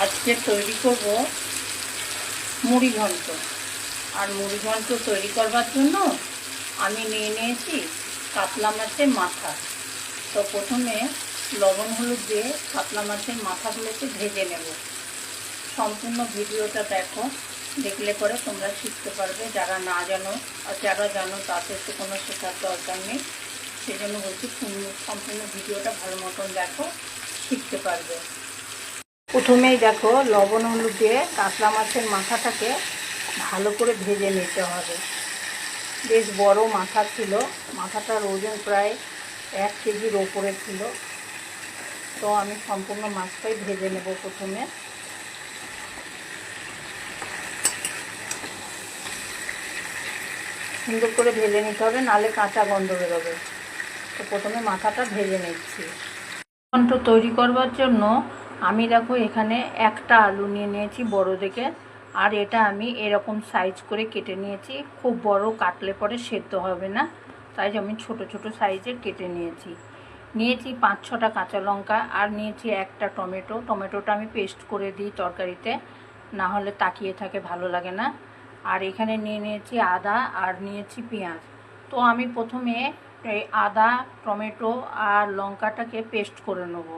আজকে তৈরি করব মুড়ি ঘন্ট। আর মুড়ি ঘন্ট তৈরি করবার জন্য আমি নিয়ে নিয়েছি কাতলা মাছের মাথা। তো প্রথমে লবণ হলুদ দিয়ে কাতলা মাছের মাথাগুলোকে ভেজে নেব। সম্পূর্ণ ভিডিওটা দেখো, দেখলে পরে তোমরা শিখতে পারবে। যারা না জানো আর যারা জানো তাদের তো কোনো শেখার দরকার নেই। সেই জন্য বলছি সম্পূর্ণ ভিডিওটা ভালো মতন দেখো, শিখতে পারবে। প্রথমেই দেখো লবণ হলুদ দিয়ে কাতলা মাছের মাথাটাকে ভালো করে ভেজে নিতে হবে। বেশ বড় মাথা ছিল, মাথাটার ওজন প্রায় 1 কেজির ওপরে ছিল। তো আমি সম্পূর্ণ মাছটাই ভেজে নেব। প্রথমে সুন্দর করে ভেজে নিতে হবে, নাহলে কাঁচা গন্ধ বেরোবে। তো প্রথমে মাথাটা ভেজে নিচ্ছি। ঘন্ট তৈরি করবার জন্য আমি দেখো এখানে একটা আলু নিয়ে নিয়েছি বড় দেখে, আর এটা আমি এরকম সাইজ করে কেটে নিয়েছি। খুব বড় কাটলে পরে সেদ্ধ হবে না, তাই আমি ছোট ছোট সাইজের কেটে নিয়েছি। 5-6টা কাঁচা লঙ্কা, আর নিয়েছি একটা টমেটো। টমেটোটা আমি পেস্ট করে দিই তরকারিতে, না হলে তাকিয়ে থাকে, ভালো লাগে না। আর এখানে নিয়ে নিয়েছি আদা, আর নিয়েছি পেঁয়াজ। তো আমি প্রথমে এই আদা, টমেটো আর লঙ্কাটাকে পেস্ট করে নেব।